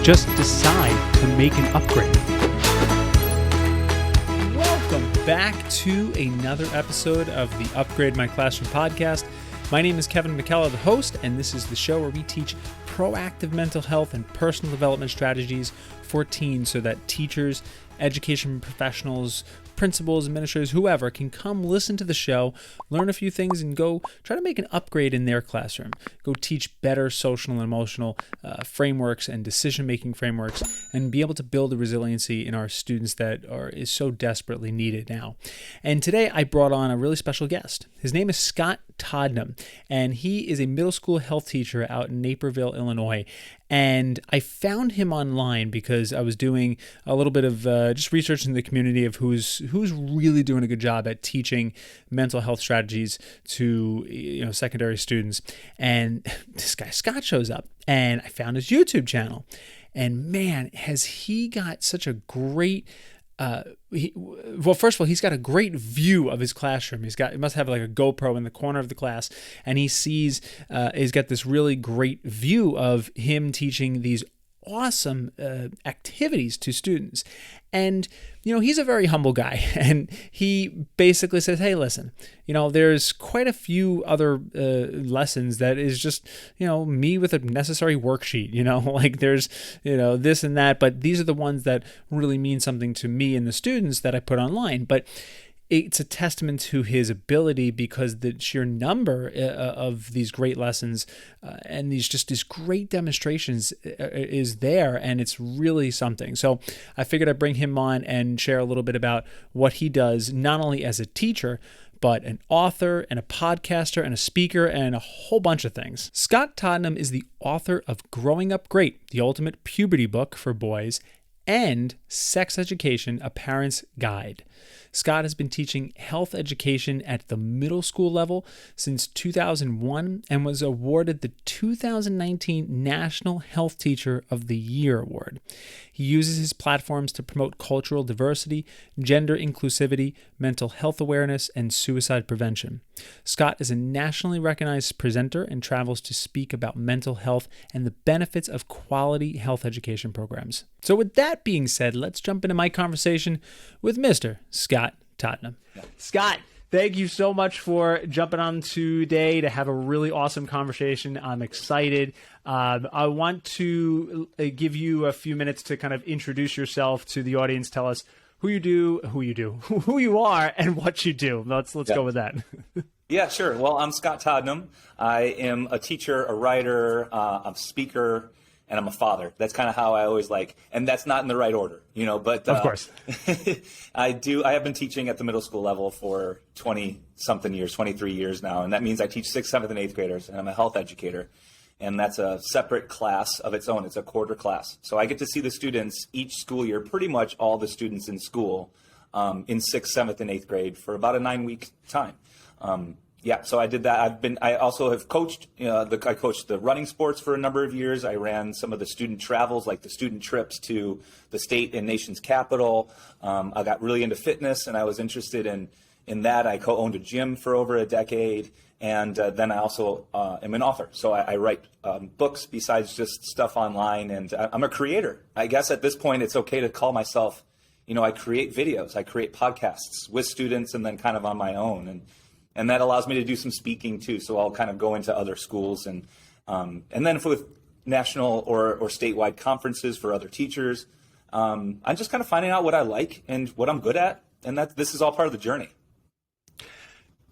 Just decide to make an upgrade. Welcome back to another episode of the Upgrade My Classroom podcast. My name is Kevin McKellar, the host, and this is the show where we teach proactive mental health and personal development strategies for teens so that teachers, education professionals, principals, administrators, whoever can come listen to the show, learn a few things, and go try to make an upgrade in their classroom. Go teach better social and emotional frameworks and decision-making frameworks, and be able to build the resiliency in our students that is so desperately needed now. And today I brought on a really special guest. His name is Scott Todnem, and he is a middle school health teacher out in Naperville, Illinois. And I found him online because I was doing a little bit of just research in the community of who's really doing a good job at teaching mental health strategies to secondary students. And this guy Scott shows up, and I found his YouTube channel. And man, has he got such a great first of all, he's got a great view of his classroom. He must have like a GoPro in the corner of the class, and he's got this really great view of him teaching these awesome activities to students. And he's a very humble guy, and he basically says, hey, listen, there's quite a few other lessons that is just me with a necessary worksheet, like there's this and that, but these are the ones that really mean something to me and the students that I put online. But it's a testament to his ability because the sheer number of these great lessons and these great demonstrations is there, and it's really something. So I figured I'd bring him on and share a little bit about what he does, not only as a teacher, but an author and a podcaster and a speaker and a whole bunch of things. Scott Todnem is the author of Growing Up Great, the ultimate puberty book for boys, and Sex Education, A Parent's Guide. Scott has been teaching health education at the middle school level since 2001 and was awarded the 2019 National Health Teacher of the Year Award. He uses his platforms to promote cultural diversity, gender inclusivity, mental health awareness, and suicide prevention. Scott is a nationally recognized presenter and travels to speak about mental health and the benefits of quality health education programs. So with that being said, let's jump into my conversation with Mr. Scott Todnem. Scott, thank you so much for jumping on today to have a really awesome conversation. I'm excited. I want to give you a few minutes to kind of introduce yourself to the audience. Tell us who you are, and what you do. Let's go with that. Yeah, sure. Well, I'm Scott Todnem. I am a teacher, a writer, a speaker, and I'm a father. That's kind of how I always and that's not in the right order, but of course. I have been teaching at the middle school level for 20-something years, 23 years now. And that means I teach 6th, 7th, and 8th graders, and I'm a health educator. And that's a separate class of its own. It's a quarter class. So I get to see the students each school year, pretty much all the students in school in 6th, 7th, and 8th grade for about a 9-week time. So I did that. I also have coached, I coached the running sports for a number of years. I ran some of the student travels, like the student trips to the state and nation's capital. I got really into fitness, and I was interested in that. I co-owned a gym for over a decade. And then I also am an author. So I write books besides just stuff online. And I'm a creator. I guess at this point, it's okay to call myself, I create videos. I create podcasts with students and then kind of on my own. And that allows me to do some speaking too. So I'll kind of go into other schools and then with national or statewide conferences for other teachers. I'm just kind of finding out what I like and what I'm good at. And this is all part of the journey.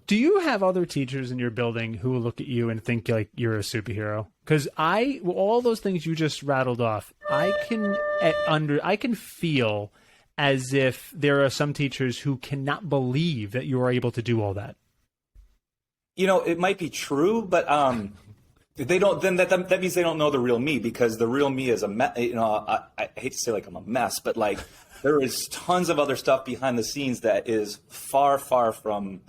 Do you have other teachers in your building who will look at you and think like you're a superhero? Because all those things you just rattled off, I can feel as if there are some teachers who cannot believe that you are able to do all that. It might be true, but they don't. Then that means they don't know the real me, because the real me is a mess. I hate to say I'm a mess, but there is tons of other stuff behind the scenes that is far, far from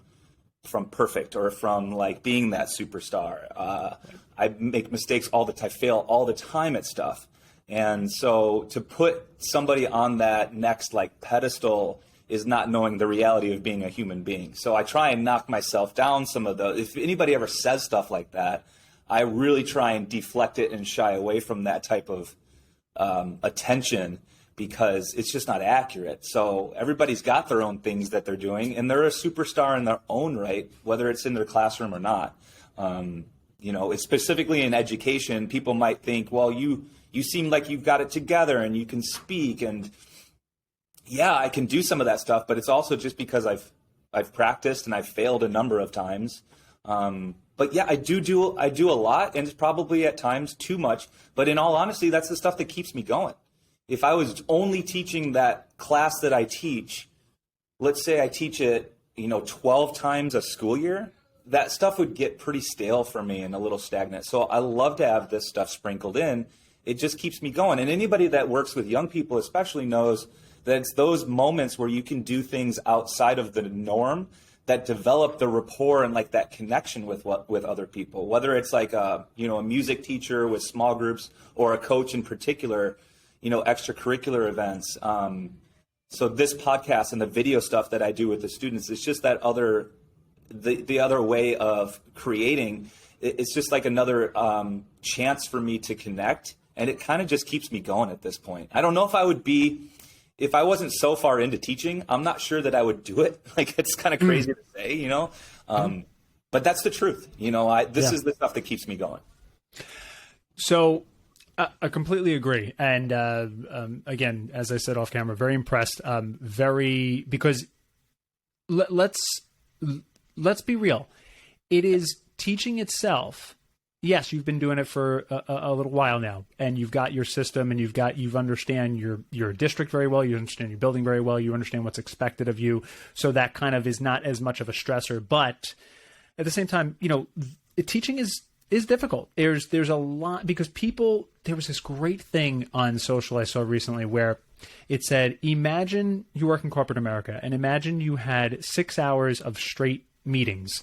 perfect or from being that superstar. I make mistakes all the time, fail all the time at stuff. And so to put somebody on that next pedestal is not knowing the reality of being a human being. So I try and knock myself down some of those. If anybody ever says stuff like that, I really try and deflect it and shy away from that type of attention because it's just not accurate. So everybody's got their own things that they're doing, and they're a superstar in their own right, whether it's in their classroom or not. It's specifically in education, people might think, well, you seem like you've got it together and you can speak, and yeah, I can do some of that stuff, but it's also just because I've practiced and I've failed a number of times. But yeah, I do a lot, and it's probably at times too much. But in all honesty, that's the stuff that keeps me going. If I was only teaching that class that I teach, let's say I teach it, 12 times a school year, that stuff would get pretty stale for me and a little stagnant. So I love to have this stuff sprinkled in. It just keeps me going. And anybody that works with young people especially knows that it's those moments where you can do things outside of the norm that develop the rapport and like that connection with other people, whether it's like a music teacher with small groups or a coach in particular, extracurricular events. So this podcast and the video stuff that I do with the students, it's just that the other way of creating. It's just like another chance for me to connect, and it kind of just keeps me going at this point. I don't know if I would be, if I wasn't so far into teaching, I'm not sure that I would do it. Like, it's kind of crazy to say, but that's the truth. This is the stuff that keeps me going. So I completely agree. And again, as I said off camera, very impressed. Because let's be real. It is teaching itself. Yes, you've been doing it for a little while now, and you've got your system, and you understand your district very well, you understand your building very well, you understand what's expected of you. So that kind of is not as much of a stressor. But at the same time, teaching is difficult. There's a lot, because there was this great thing on social I saw recently where it said, imagine you work in corporate America, and imagine you had 6 hours of straight meetings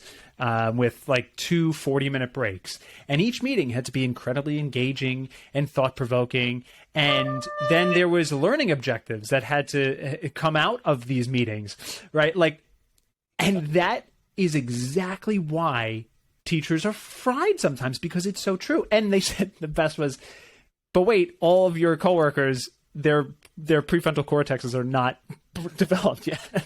with like 2 40-minute breaks, and each meeting had to be incredibly engaging and thought-provoking, and then there was learning objectives that had to come out of these meetings, right? And that is exactly why teachers are fried sometimes, because it's so true. And they said the best was, but wait, all of your coworkers, their prefrontal cortexes are not developed yet.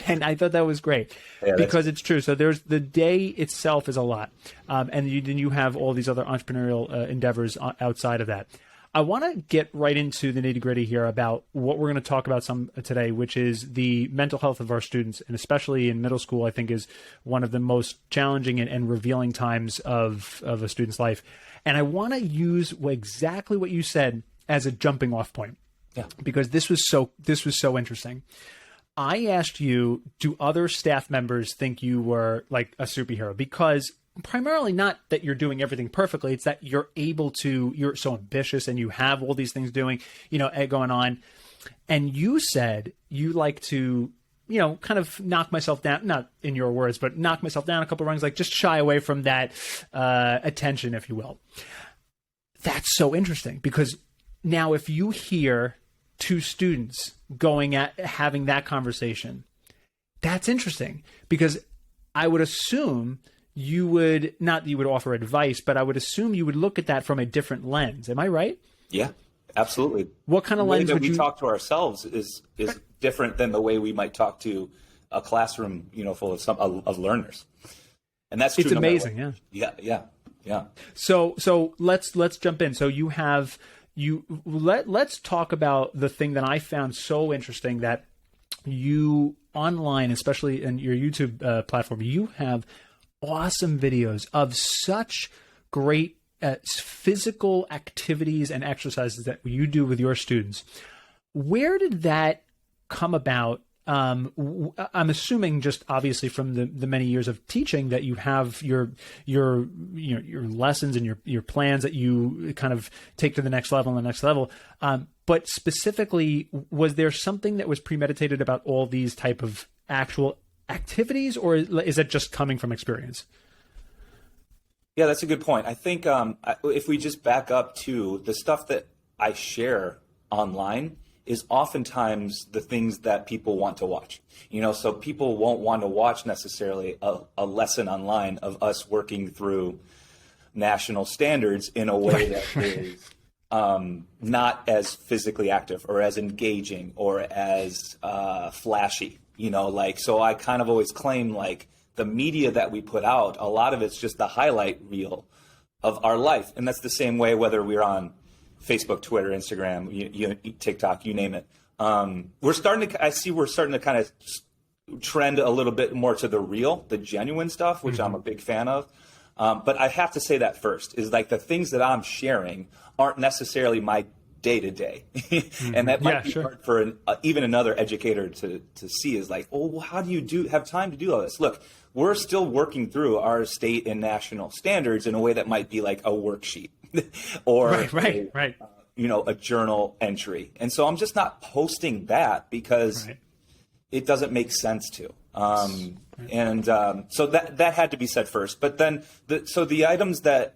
And I thought that was great, because it's true. So there's the day itself is a lot. And then you have all these other entrepreneurial endeavors outside of that. I want to get right into the nitty gritty here about what we're going to talk about some today, which is the mental health of our students, and especially in middle school, I think is one of the most challenging and revealing times of a student's life. And I want to use exactly what you said as a jumping off point, because this was so interesting. I asked you, do other staff members think you were like a superhero? Because primarily not that you're doing everything perfectly. It's that you're so ambitious and you have all these things going on. And you said you like to, kind of knock myself down, not in your words, but knock myself down a couple of rungs, like just shy away from that attention, if you will. That's so interesting, because now if you hear two students having that conversation, that's interesting, because I would assume you would offer advice, but I would assume you would look at that from a different lens. Am I right? Yeah, absolutely. What kind of lens would you talk to ourselves is different than the way we might talk to a classroom, full of learners. And that's true. It's amazing. Yeah. So let's jump in. So let's talk about the thing that I found so interesting, that you online, especially in your YouTube platform, you have awesome videos of such great physical activities and exercises that you do with your students. Where did that come about? I'm assuming, just obviously from the many years of teaching, that you have your lessons and your plans that you kind of take to the next level. But specifically, was there something that was premeditated about all these type of actual activities, or is it just coming from experience? Yeah, that's a good point. I think if we just back up to the stuff that I share online is oftentimes the things that people want to watch. So people won't want to watch necessarily a lesson online of us working through national standards in a way that is not as physically active or as engaging or as flashy, so I kind of always claim like the media that we put out, a lot of it's just the highlight reel of our life. And that's the same way whether we're on Facebook, Twitter, Instagram, TikTok, you name it. We're starting to kind of trend a little bit more to the genuine stuff, which I'm a big fan of. But I have to say that first is like the things that I'm sharing aren't necessarily my day to day. And that might be hard for even another educator to see is like, oh, well, how do you have time to do all this? Look, we're still working through our state and national standards in a way that might be like a worksheet or a journal entry. And so I'm just not posting that because it doesn't make sense to. So that had to be said first. But then, the items that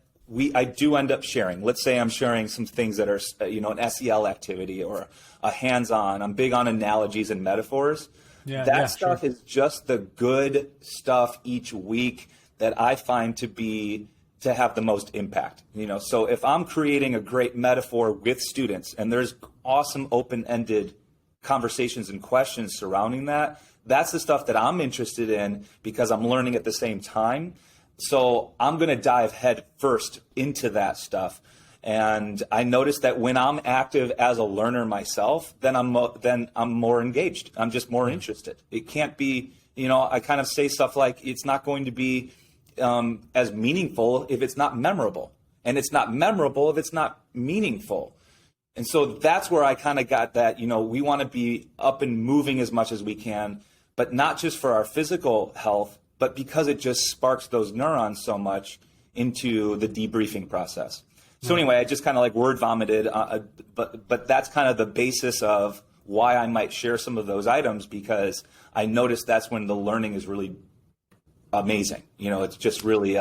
I do end up sharing, let's say I'm sharing some things that are, an SEL activity or a hands-on. I'm big on analogies and metaphors. That stuff is just the good stuff each week that I find to have the most impact. So if I'm creating a great metaphor with students and there's awesome open-ended conversations and questions surrounding that, that's the stuff that I'm interested in because I'm learning at the same time. So I'm going to dive head first into that stuff. And I noticed that when I'm active as a learner myself, then I'm more engaged. I'm just more interested. It can't be, I kind of say stuff like it's not going to be as meaningful if it's not memorable. And it's not memorable if it's not meaningful. And so that's where I kind of got that, we want to be up and moving as much as we can, but not just for our physical health, but because it just sparks those neurons so much into the debriefing process. So anyway, I just kind of like word vomited, but that's kind of the basis of why I might share some of those items, because I noticed that's when the learning is really amazing. It's just really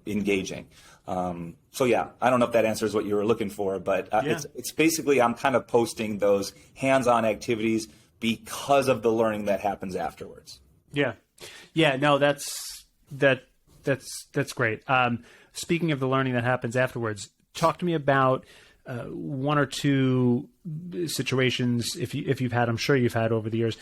engaging. So yeah, I don't know if that answers what you were looking for, but it's basically I'm kind of posting those hands-on activities because of the learning that happens afterwards. Yeah, no, that's great. Speaking of the learning that happens afterwards, talk to me about one or two situations, if you've had, I'm sure you've had over the years,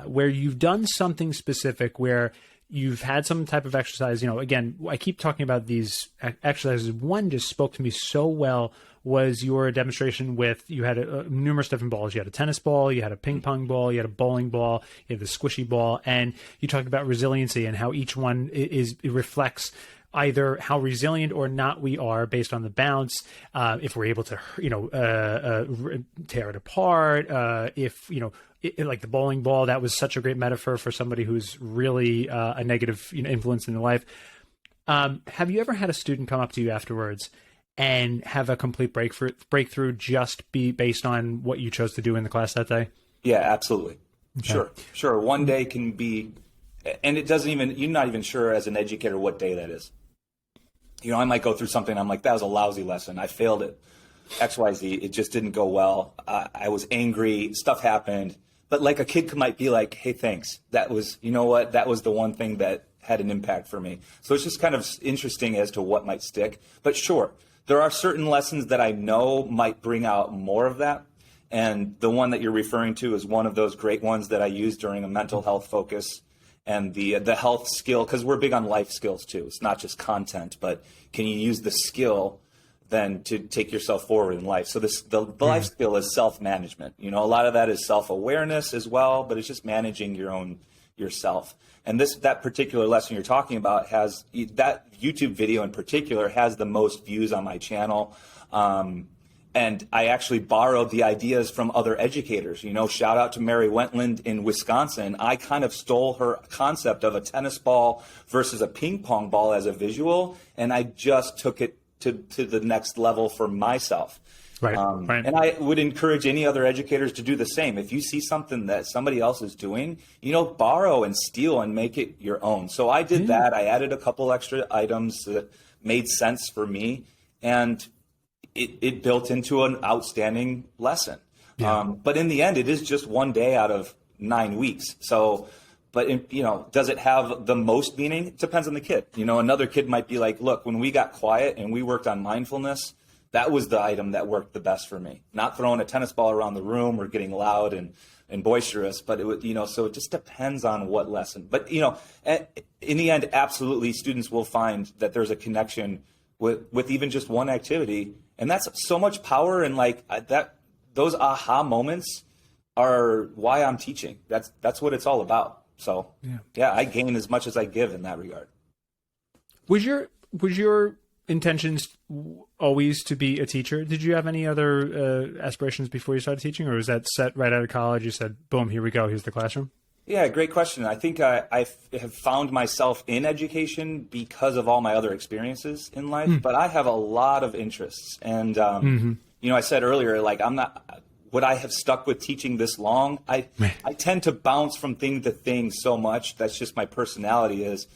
where you've done something specific where you've had some type of exercise. Again, I keep talking about these exercises. One just spoke to me so well was your demonstration with, you had numerous different balls. You had a tennis ball, you had a ping pong ball, you had a bowling ball, you had the squishy ball, and you talked about resiliency and how each one it reflects either how resilient or not we are based on the bounce, if we're able to, tear it apart, like the bowling ball, that was such a great metaphor for somebody who's really a negative influence in their life. Have you ever had a student come up to you afterwards and have a complete breakthrough just be based on what you chose to do in the class that day? Yeah, absolutely. Okay. Sure. One day can be, and it doesn't even, you're not even sure as an educator what day that is. I might go through something, I'm like, that was a lousy lesson. I failed it. XYZ, it just didn't go well. I was angry, stuff happened. But like a kid might be like, hey, thanks. That was, that was the one thing that had an impact for me. So it's just kind of interesting as to what might stick. But sure, there are certain lessons that I know might bring out more of that. And the one that you're referring to is one of those great ones that I used during a mental health focus and the health skill, because we're big on life skills too. It's not just content, but can you use the skill then to take yourself forward in life? So the life skill is self-management. A lot of that is self-awareness as well, but it's just managing yourself. And that particular lesson you're talking about has, that YouTube video in particular has the most views on my channel. And I actually borrowed the ideas from other educators. Shout out to Mary Wentland in Wisconsin. I kind of stole her concept of a tennis ball versus a ping pong ball as a visual, and I just took it to the next level for myself. Right. And I would encourage any other educators to do the same. If you see something that somebody else is doing, borrow and steal and make it your own. So I did that. I added a couple extra items that made sense for me, and it built into an outstanding lesson. Yeah. But in the end, it is just one day out of 9 weeks. So, but does it have the most meaning? It depends on the kid. Another kid might be like, look, when we got quiet and we worked on mindfulness, That was the item that worked the best for me. Not throwing a tennis ball around the room or getting loud and boisterous, but it would, so it just depends on what lesson. But, in the end, absolutely, students will find that there's a connection with even just one activity. And that's so much power. And those aha moments are why I'm teaching. That's what it's all about. So yeah, I gain as much as I give in that regard. Was your intentions always to be a teacher? Did you have any other aspirations before you started teaching, or was that set right out of college? You said, boom, here we go. Here's the classroom. Yeah, great question. I think I have found myself in education because of all my other experiences in life, but I have a lot of interests. And, I said earlier, would I have stuck with teaching this long? I tend to bounce from thing to thing so much. That's just my personality is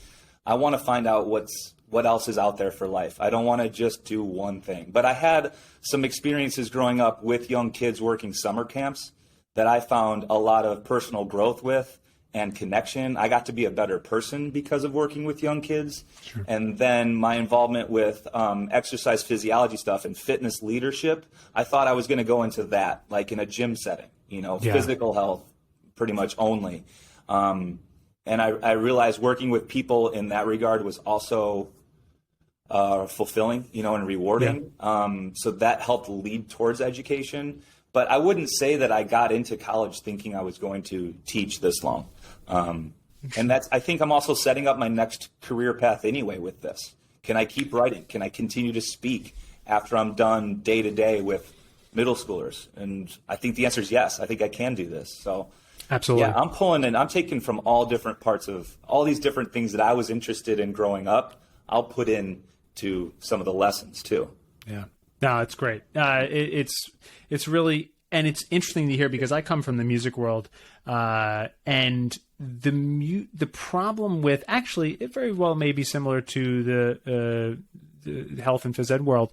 I want to find out what else is out there for life. I don't want to just do one thing. But I had some experiences growing up with young kids working summer camps that I found a lot of personal growth with and connection. I got to be a better person because of working with young kids. Sure. And then my involvement with exercise physiology stuff and fitness leadership, I thought I was going to go into that, like in a gym setting, physical health pretty much only. And I realized working with people in that regard was also fulfilling, and rewarding. Yeah. So that helped lead towards education. But I wouldn't say that I got into college thinking I was going to teach this long. And I think I'm also setting up my next career path anyway with this. Can I keep writing? Can I continue to speak after I'm done day to day with middle schoolers? And I think the answer is yes. I think I can do this. So absolutely. Yeah, I'm pulling in, I'm taking from all different parts of all these different things that I was interested in growing up. I'll put in to some of the lessons too. Yeah. No, it's great. It's really, and it's interesting to hear because I come from the music world, and the problem with, actually, it very well may be similar to the health and phys ed world.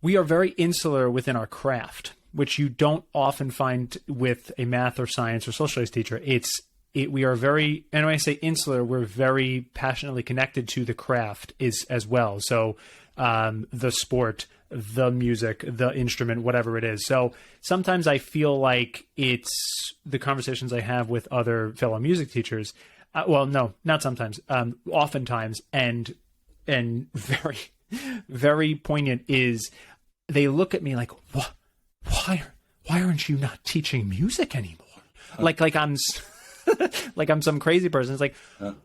We are very insular within our craft, which you don't often find with a math or science or social studies teacher. We are very, and when I say insular, we're very passionately connected to the craft as well. So the sport, the music, the instrument, whatever it is. So sometimes I feel like it's the conversations I have with other fellow music teachers. Well, no, not sometimes. Oftentimes, and very, very poignant is they look at me like, why aren't you not teaching music anymore? Like I'm like I'm some crazy person. It's like,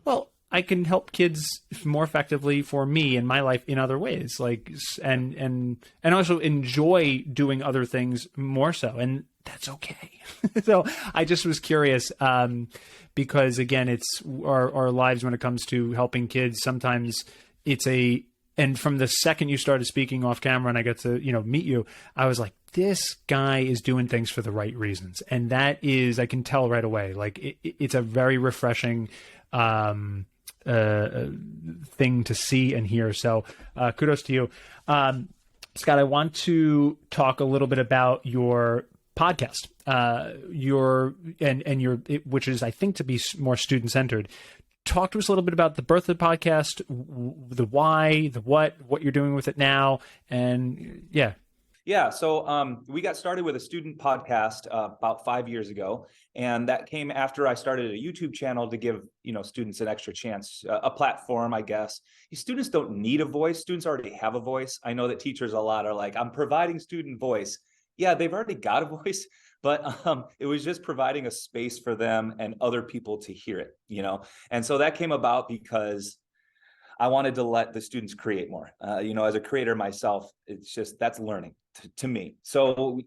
well, I can help kids more effectively for me in my life in other ways, and also enjoy doing other things more so, and that's okay. So I just was curious, because again, it's our lives when it comes to helping kids. Sometimes and from the second you started speaking off camera and I got to meet you, I was like, this guy is doing things for the right reasons, and that is, I can tell right away. Like it's a very refreshing thing to see and hear. So kudos to you. Scott, I want to talk a little bit about your podcast, which is, I think, to be more student-centered. Talk to us a little bit about the birth of the podcast, the why, the what you're doing with it now, and yeah. Yeah, so we got started with a student podcast about 5 years ago, and that came after I started a YouTube channel to give students an extra chance, a platform, I guess. Students don't need a voice; students already have a voice. I know that teachers a lot are like, "I'm providing student voice." Yeah, they've already got a voice, but it was just providing a space for them and other people to hear it, And so that came about because I wanted to let the students create more. As a creator myself, it's just, that's learning to me. So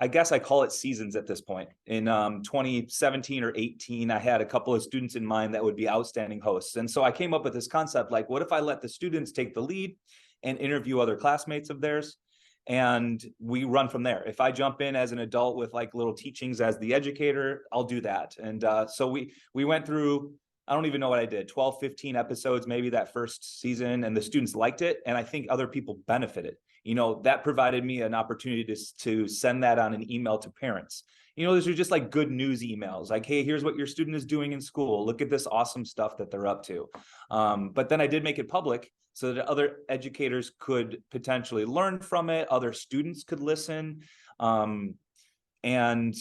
I guess I call it seasons at this point. In 2017 or 18, I had a couple of students in mind that would be outstanding hosts. And so I came up with this concept, like, what if I let the students take the lead and interview other classmates of theirs? And we run from there. If I jump in as an adult with like little teachings as the educator, I'll do that. And so we went through, I don't even know what I did, 12, 15 episodes, maybe that first season, and the students liked it. And I think other people benefited. That provided me an opportunity to send that on an email to parents. Those are just like good news emails, like, hey, here's what your student is doing in school. Look at this awesome stuff that they're up to. But then I did make it public. so that other educators could potentially learn from it, other students could listen. And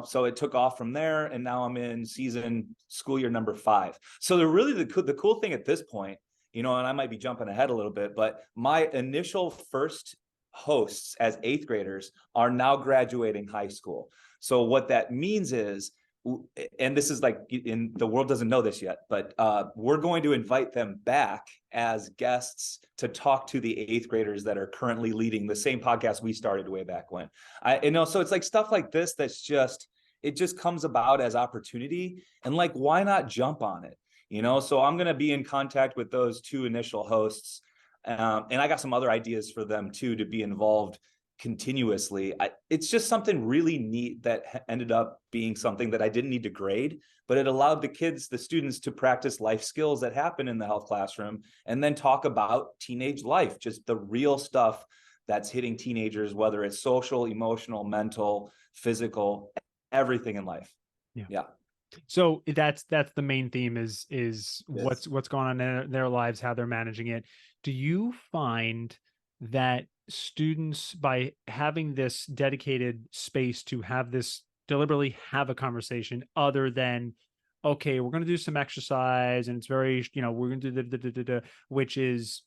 so it took off from there, and now I'm in school year number 5. So the cool thing at this point, and I might be jumping ahead a little bit, but my initial first hosts as 8th graders are now graduating high school. So what that means is, and this is like, in the world doesn't know this yet, but we're going to invite them back as guests to talk to the 8th graders that are currently leading the same podcast we started way back when. So it's like stuff like this it just comes about as opportunity, and like, why not jump on it? So I'm going to be in contact with those 2 initial hosts, and I got some other ideas for them too, to be involved continuously. It's just something really neat that ended up being something that I didn't need to grade, but it allowed the students to practice life skills that happen in the health classroom, and then talk about teenage life, just the real stuff that's hitting teenagers, whether it's social, emotional, mental, physical, everything in life. Yeah. So that's the main theme is Yes. what's going on in their lives, how they're managing it. Do you find that students, by having this dedicated space to deliberately have a conversation, other than, okay, we're going to do some exercise and it's very, we're going to do the, which is,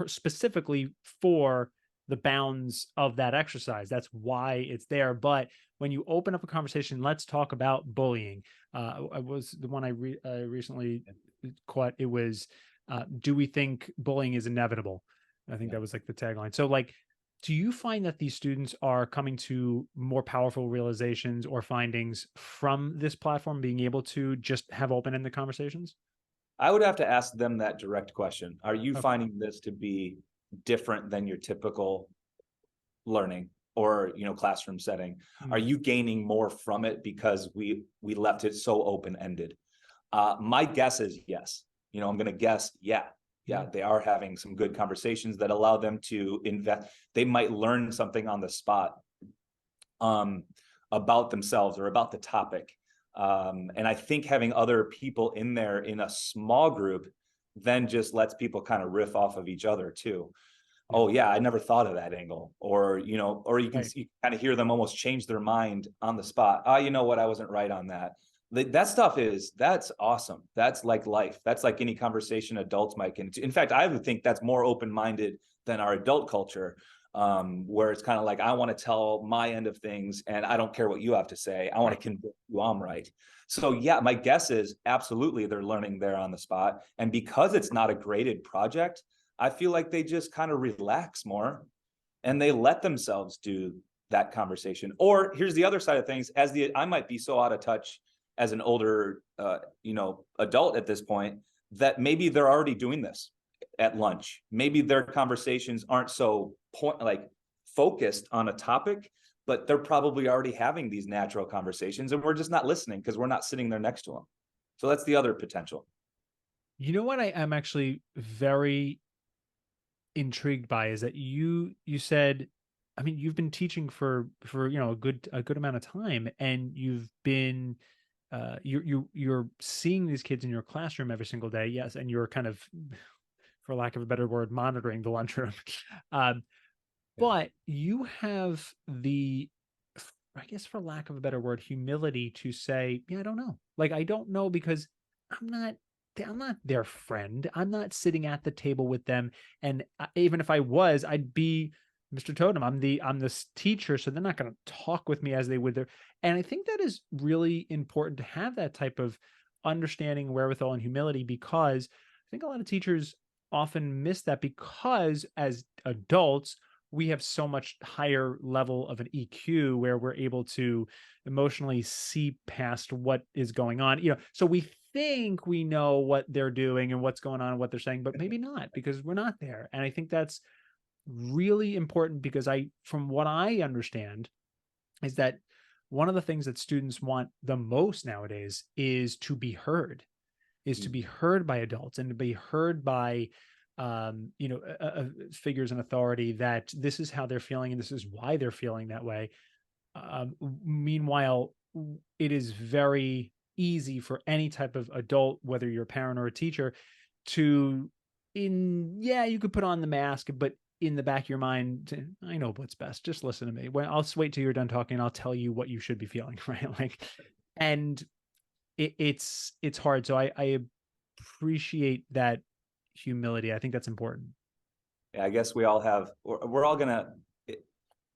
specifically for the bounds of that exercise. That's why it's there. But when you open up a conversation, let's talk about bullying. I was the one I recently caught. It was, do we think bullying is inevitable? I think that was like the tagline. So like, do you find that these students are coming to more powerful realizations or findings from this platform, being able to just have open-ended conversations? I would have to ask them that direct question. Are you Okay. finding this to be different than your typical learning or classroom setting? Are you gaining more from it because we left it so open-ended? My guess is yes. I'm going to guess yeah, they are having some good conversations that allow them to invest. They might learn something on the spot about themselves or about the topic. And I think having other people in there in a small group then just lets people kind of riff off of each other too. Oh yeah, I never thought of that angle. Or you can you kind of hear them almost change their mind on the spot. Oh, you know what? I wasn't right on that. That stuff that's awesome. That's like life. That's like any conversation adults might get into. In fact, I would think that's more open-minded than our adult culture, where it's kind of like, I want to tell my end of things and I don't care what you have to say. I want to convince you I'm right. So yeah, my guess is absolutely they're learning there on the spot. And because it's not a graded project, I feel like they just kind of relax more and they let themselves do that conversation. Or here's the other side of things. I might be so out of touch as an older, adult at this point, that maybe they're already doing this at lunch. Maybe their conversations aren't so focused on a topic, but they're probably already having these natural conversations and we're just not listening because we're not sitting there next to them. So that's the other potential. You know what I am actually very intrigued by is that you said, I mean, you've been teaching for a good amount of time, and you've been you're seeing these kids in your classroom every single day. Yes, and you're kind of, for lack of a better word, monitoring the lunchroom. But you have the, I guess for lack of a better word, humility to say, yeah, I don't know. Like, I don't know because I'm not their friend. I'm not sitting at the table with them. And even if I was, I'd be Mr. Todnem. I'm this teacher, so they're not going to talk with me as they would there. And I think that is really important to have that type of understanding, wherewithal, and humility, because I think a lot of teachers often miss that, because as adults, we have so much higher level of an EQ where we're able to emotionally see past what is going on. So we think we know what they're doing and what's going on and what they're saying, but maybe not, because we're not there. And I think that's really important, because from what I understand, is that one of the things that students want the most nowadays is to be heard, by adults, and to be heard by figures in authority, that this is how they're feeling and this is why they're feeling that way. Meanwhile, it is very easy for any type of adult, whether you're a parent or a teacher, to yeah, you could put on the mask, but in the back of your mind, I know what's best. Just listen to me. I'll wait till you're done talking, and I'll tell you what you should be feeling, right? Like, and it's hard. So I appreciate that humility. I think that's important. Yeah, I guess we all have. We're all gonna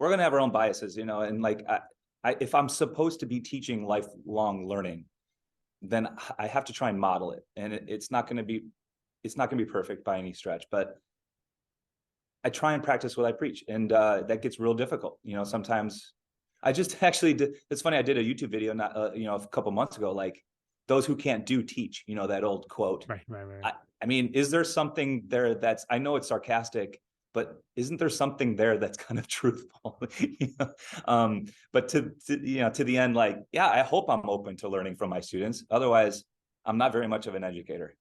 have our own biases, and like if I'm supposed to be teaching lifelong learning, then I have to try and model it, and it's not going to be perfect by any stretch, but I try and practice what I preach, and that gets real difficult. Sometimes I just actually did. It's funny. I did a YouTube video not a couple months ago, like those who can't do teach. That old quote. Right. I mean, is there something there that's, I know it's sarcastic, but isn't there something there that's kind of truthful? But to the end, like, yeah, I hope I'm open to learning from my students. Otherwise, I'm not very much of an educator.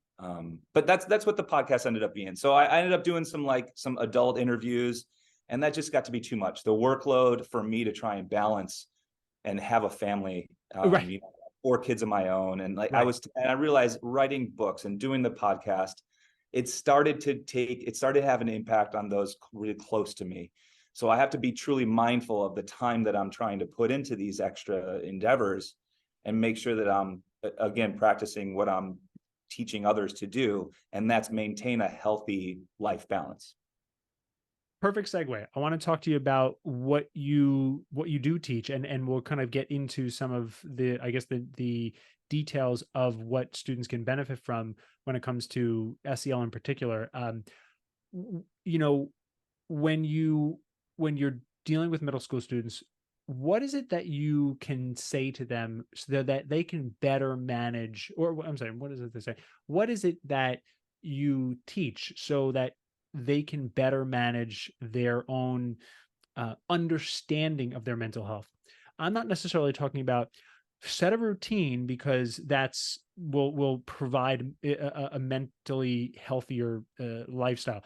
But that's what the podcast ended up being. So I ended up doing some adult interviews, and that just got to be too much. The workload for me to try and balance and have a family, Right. 4 kids of my own. And like Right. I realized writing books and doing the podcast, it started to have an impact on those really close to me. So I have to be truly mindful of the time that I'm trying to put into these extra endeavors and make sure that I'm, again, practicing what I'm teaching others to do. And that's maintain a healthy life balance. Perfect segue. I want to talk to you about what you do teach, and we'll kind of get into some of the, I guess, the details of what students can benefit from when it comes to SEL in particular. You know, when you're dealing with middle school students, what is it that you can say to them so that they can better manage, or I'm sorry, what is it they say? What is it that you teach so that they can better manage their own understanding of their mental health? I'm not necessarily talking about set a routine, because that's will provide a mentally healthier lifestyle.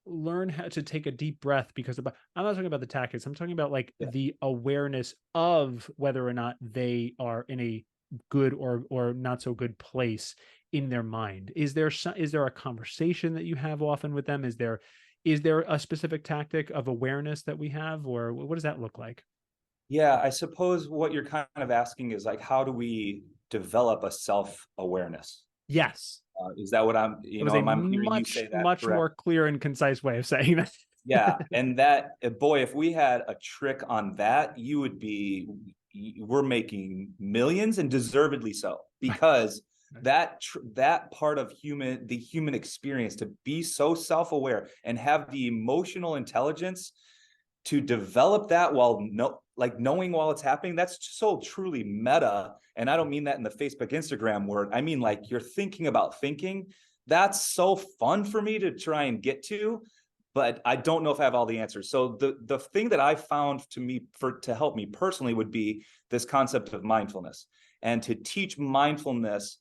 Learn how to take a deep breath, because I'm not talking about the tactics. I'm talking about like Yeah. the awareness of whether or not they are in a good or not so good place in their mind. Is there a conversation that you have often with them? Is there a specific tactic of awareness that we have, or what does that look like? Yeah, I suppose what you're kind of asking is like, how do we develop a self-awareness? Yes. Is that what It was a am I hearing you much, say that much correct? more clear and concise way of saying that. Yeah, and that, boy, if we had a trick on that, we're making millions, and deservedly so, because that part of the human experience, to be so self-aware and have the emotional intelligence to develop that while knowing while it's happening, that's so truly meta. And I don't mean that in the Facebook, Instagram word. I mean, like, you're thinking about thinking. That's so fun for me to try and get to, but I don't know if I have all the answers. So the thing that I found to help me personally would be this concept of mindfulness. And to teach mindfulness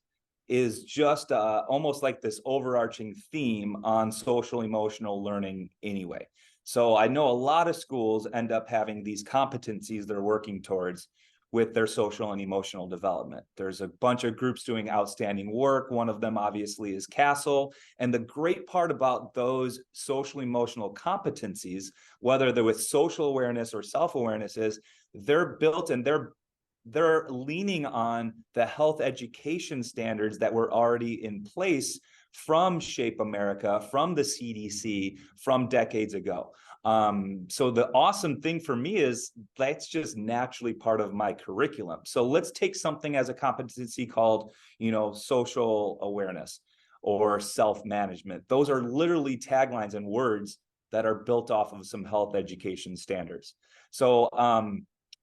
is just almost like this overarching theme on social emotional learning anyway. So I know a lot of schools end up having these competencies they're working towards with their social and emotional development. There's a bunch of groups doing outstanding work. One of them obviously is Castle. And the great part about those social emotional competencies, whether they're with social awareness or self-awareness, is they're built and they're leaning on the health education standards that were already in place from Shape America, from the CDC, from decades ago. So the awesome thing for me is that's just naturally part of my curriculum. So let's take something as a competency called, social awareness or self-management. Those are literally taglines and words that are built off of some health education standards. So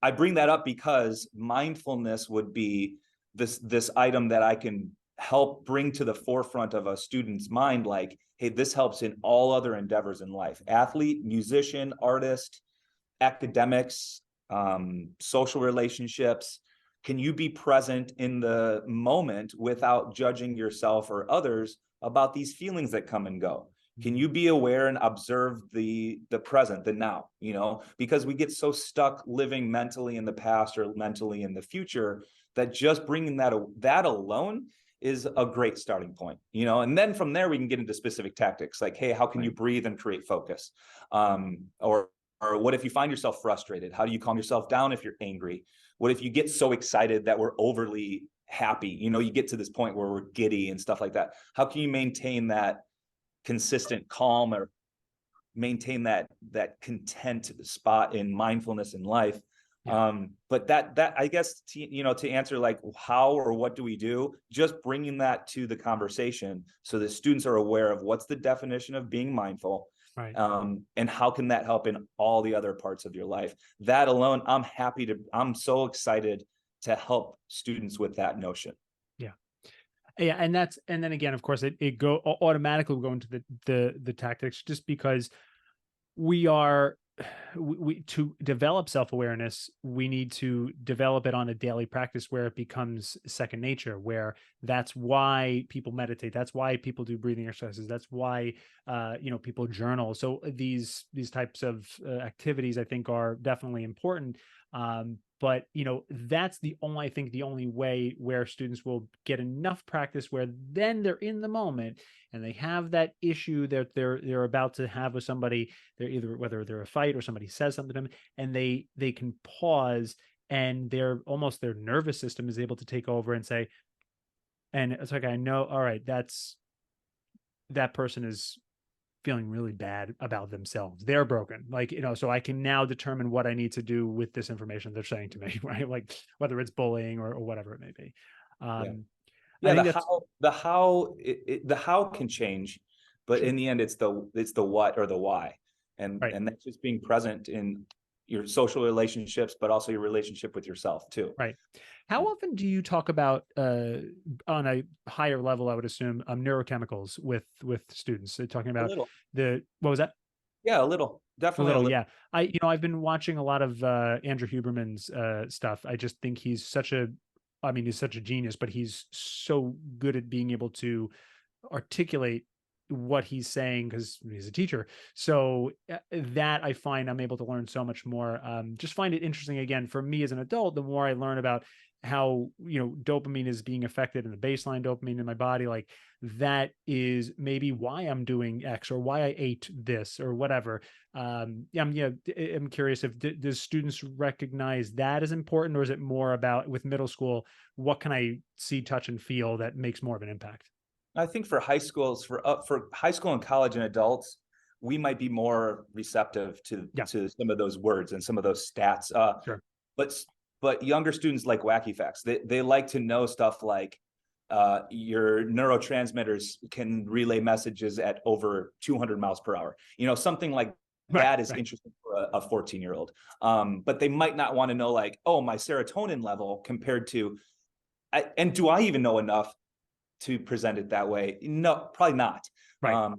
I bring that up because mindfulness would be this item that I can help bring to the forefront of a student's mind, like, hey, this helps in all other endeavors in life: athlete, musician, artist, academics, social relationships. Can you be present in the moment without judging yourself or others about these feelings that come and go? Can you be aware and observe the present, the now? Because we get so stuck living mentally in the past or mentally in the future that just bringing that alone is a great starting point, and then from there we can get into specific tactics like, hey, how can you breathe and create focus? Or what if you find yourself frustrated? How do you calm yourself down if you're angry? What if you get so excited that we're overly happy? You get to this point where we're giddy and stuff like that. How can you maintain that consistent calm, or maintain that content spot in mindfulness in life? But that I guess, to answer like how or what do we do, just bringing that to the conversation so that students are aware of what's the definition of being mindful, Right. and how can that help in all the other parts of your life. That alone, I'm so excited to help students with that notion. Yeah, and then again, of course, it automatically go into the tactics, just because we to develop self-awareness, we need to develop it on a daily practice where it becomes second nature, where that's why people meditate, that's why people do breathing exercises, that's why people journal. So these types of activities, I think, are definitely important. But that's I think the only way where students will get enough practice where then they're in the moment and they have that issue that they're about to have with somebody. They're either, whether they're a fight or somebody says something to them, and they can pause, and their nervous system is able to take over and say, and it's like, I know, all right, that person is feeling really bad about themselves. They're broken. Like, so I can now determine what I need to do with this information they're saying to me, right? Like whether it's bullying or whatever it may be. Yeah, I think the how can change, but Sure. in the end, it's the what or the why, and Right. that's just being present in your social relationships, but also your relationship with yourself too. Right. How often do you talk about, on a higher level, I would assume, neurochemicals with students? So talking A about little, what was that? yeah, a little, A definitely a little, little. yeah. I've been watching a lot of Andrew Huberman's stuff. I just think he's such a genius, but he's so good at being able to articulate what he's saying because he's a teacher. So that I find I'm able to learn so much more. Just find it interesting, again, for me as an adult, the more I learn about how dopamine is being affected, and the baseline dopamine in my body, like that is maybe why I'm doing X or why I ate this or whatever. I'm curious if does students recognize that as important, or is it more about, with middle school, what can I see, touch, and feel that makes more of an impact? I think for high schools, for high school and college and adults, we might be more receptive to Yeah, some of those words and some of those stats. sure. But younger students like wacky facts. They like to know stuff like your neurotransmitters can relay messages at over 200 miles per hour. Something like Right, that is right. interesting for a 14-year-old. But they might not want to know, like, oh, my serotonin level compared to, and do I even know enough to present it that way? No, probably not. Right.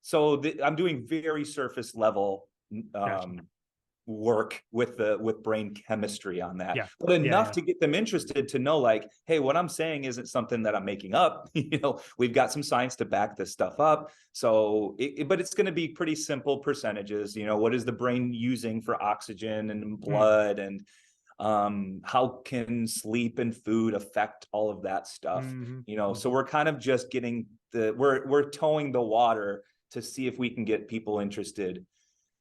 So I'm doing very surface level Gotcha. work with brain chemistry on that, Yeah. but Yeah. enough Yeah. to get them interested to know, like, hey, what I'm saying isn't something that I'm making up. We've got some science to back this stuff up. So but it's going to be pretty simple percentages. What is the brain using for oxygen and Mm. blood, and how can sleep and food affect all of that stuff? Mm-hmm. So we're kind of just getting we're towing the water to see if we can get people interested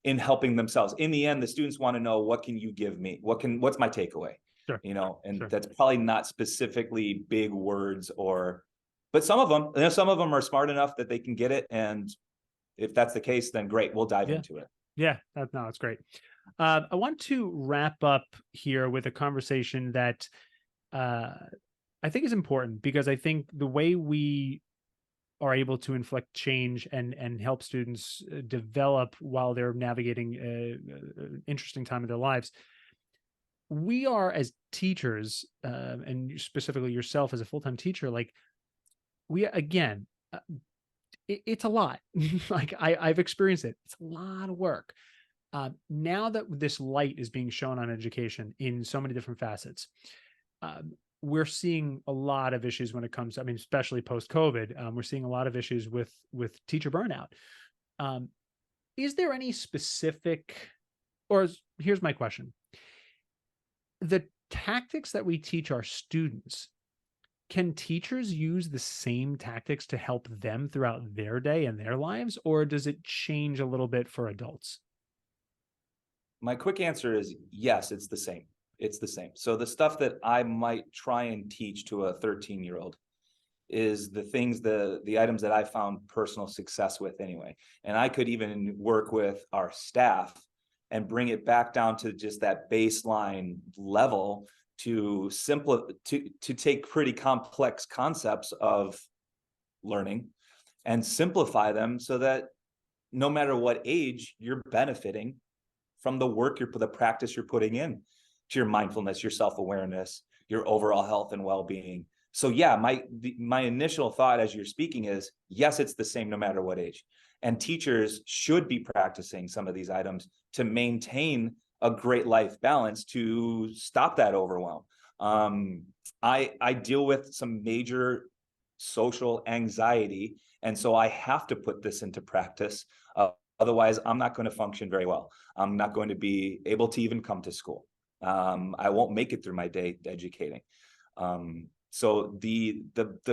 in helping themselves. In the end, the students want to know, what can you give me? What's my takeaway? Sure. And Sure. that's probably not specifically big words, but some of them are smart enough that they can get it. And if that's the case, then great, we'll dive Yeah. into it. Yeah. That's great. I want to wrap up here with a conversation that I think is important, because I think the way we are able to inflict change and help students develop while they're navigating an interesting time in their lives, we are, as teachers, and specifically yourself as a full-time teacher, like, we, again, it's a lot. Like, I've experienced it. It's a lot of work. Now that this light is being shown on education in so many different facets, we're seeing a lot of issues when it comes to, especially post-COVID, we're seeing a lot of issues with teacher burnout. Is there any specific, here's my question: the tactics that we teach our students, Can teachers use the same tactics to help them throughout their day and their lives, or does it change a little bit for adults? My quick answer is yes, it's the same. It's the same. So the stuff that I might try and teach to a 13-year-old is the things, the items that I found personal success with anyway. And I could even work with our staff and bring it back down to just that baseline level to to take pretty complex concepts of learning and simplify them so that no matter what age, you're benefiting from the work the practice you're putting in to your mindfulness, your self-awareness, your overall health and well-being. So yeah, my initial thought as you're speaking is yes, it's the same no matter what age. And teachers should be practicing some of these items to maintain a great life balance to stop that overwhelm. I deal with some major social anxiety, and so I have to put this into practice. Otherwise, I'm not going to function very well. I'm not going to be able to even come to school. I won't make it through my day educating. So the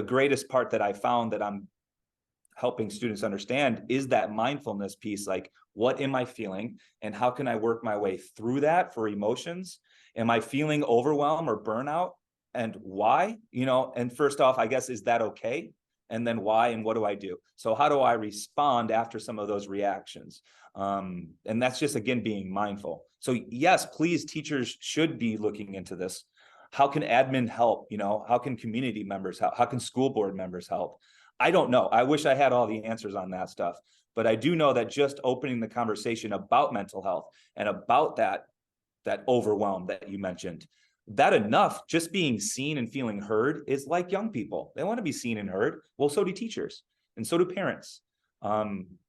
greatest part that I found that I'm helping students understand is that mindfulness piece, like what am I feeling and how can I work my way through that for emotions? Am I feeling overwhelm or burnout, and why? And first off, I guess, is that okay? And then why, and what do I do? So how do I respond after some of those reactions? And that's just, again, being mindful. So yes, please, teachers should be looking into this. How can admin help? How can community members help? How can school board members help? I don't know. I wish I had all the answers on that stuff, but I do know that just opening the conversation about mental health and about that overwhelm that you mentioned, that enough, just being seen and feeling heard is like young people. They want to be seen and heard. Well, so do teachers and so do parents.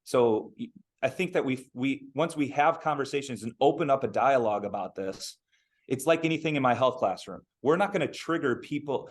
So I think that we once we have conversations and open up a dialogue about this, it's like anything in my health classroom. We're not going to trigger people.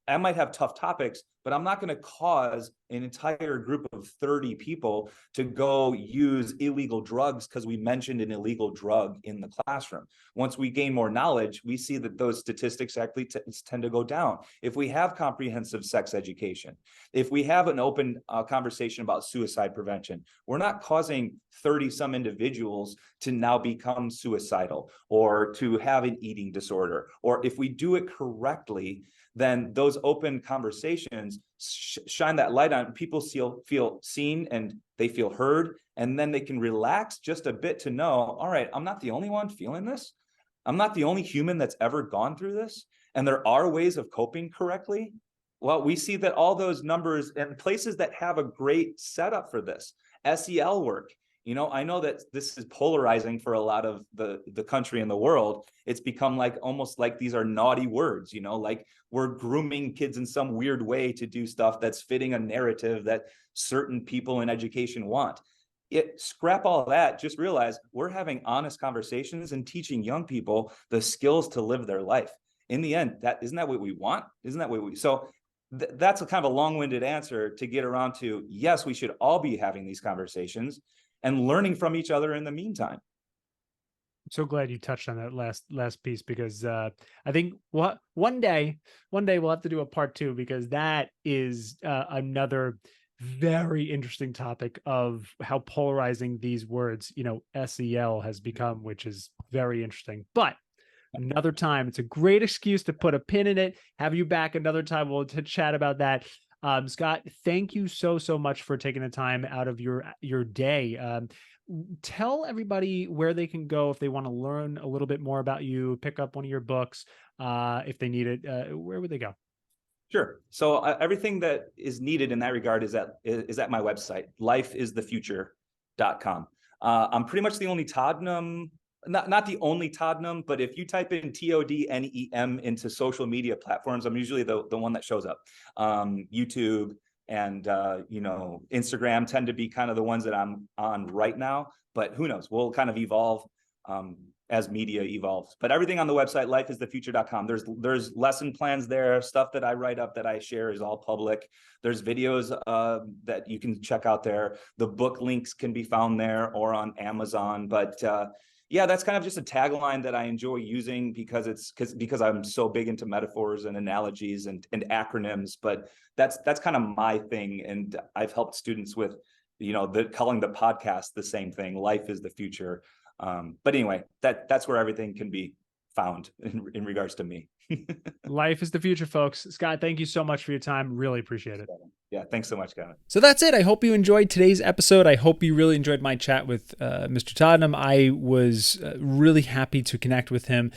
I might have tough topics, but I'm not going to cause an entire group of 30 people to go use illegal drugs because we mentioned an illegal drug in the classroom. Once we gain more knowledge, we see that those statistics actually tend to go down. If we have comprehensive sex education, if we have an open conversation about suicide prevention, we're not causing 30 some individuals to now become suicidal or to have an eating disorder. Or if we do it correctly, then those open conversations shine that light on. People feel seen and they feel heard, and then they can relax just a bit to know, all right, I'm not the only one feeling this. I'm not the only human that's ever gone through this, and there are ways of coping correctly. Well, we see that all those numbers and places that have a great setup for this, SEL work. I know that this is polarizing for a lot of the country and the world. It's become like almost like these are naughty words, like we're grooming kids in some weird way to do stuff that's fitting a narrative that certain people in education want. Scrap all that. Just realize we're having honest conversations and teaching young people the skills to live their life. In the end, isn't that what we want? Isn't that what we so? That's a kind of a long-winded answer to get around to, yes, we should all be having these conversations and learning from each other in the meantime. I'm so glad you touched on that last piece, because I think one day we'll have to do a part two, because that is another very interesting topic of how polarizing these words, SEL has become, which is very interesting. But another time, it's a great excuse to put a pin in it. Have you back another time. We'll chat about that. Scott, thank you so much for taking the time out of your day. Tell everybody where they can go if they want to learn a little bit more about you, pick up one of your books, if they need it. Where would they go? Sure. So everything that is needed in that regard is at my website, lifeisthefuture.com. I'm pretty much the only Todnem, not the only Todnem, but if you type in TODNEM into social media platforms, I'm usually the one that shows up. YouTube and Instagram tend to be kind of the ones that I'm on right now, but who knows? We'll kind of evolve as media evolves. But everything on the website, lifeisthefuture.com. There's lesson plans there, stuff that I write up that I share is all public. There's videos that you can check out there. The book links can be found there or on Amazon. But Yeah, that's kind of just a tagline that I enjoy using because I'm so big into metaphors and analogies and acronyms. But that's kind of my thing, and I've helped students with, calling the podcast the same thing. Life is the future. But anyway, that's where everything can be found in regards to me. Life is the future, folks. Scott, thank you so much for your time. Really appreciate it. Yeah, thanks so much, Kevin. So that's it. I hope you enjoyed today's episode. I hope you really enjoyed my chat with Mr. Todnem. I was really happy to connect with him.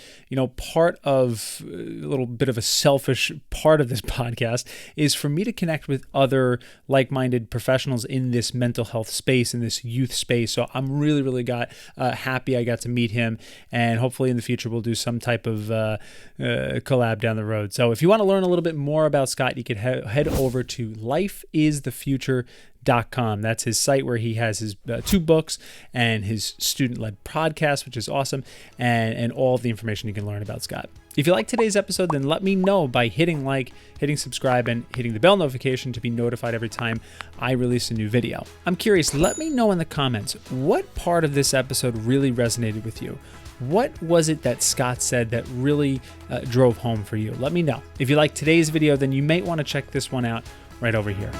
Part of a little bit of a selfish part of this podcast is for me to connect with other like-minded professionals in this mental health space, in this youth space. So I'm really, really happy I got to meet him, and hopefully in the future we'll do some type of collab down the road. So if you want to learn a little bit more about Scott, you could head over to lifeisthefuture.com. That's his site where he has his 2 books and his student-led podcast, which is awesome, and all of the information you can learn about Scott. If you like today's episode, then let me know by hitting like, hitting subscribe, and hitting the bell notification to be notified every time I release a new video. I'm curious, let me know in the comments, what part of this episode really resonated with you? What was it that Scott said that really drove home for you? Let me know. If you like today's video, then you may want to check this one out right over here.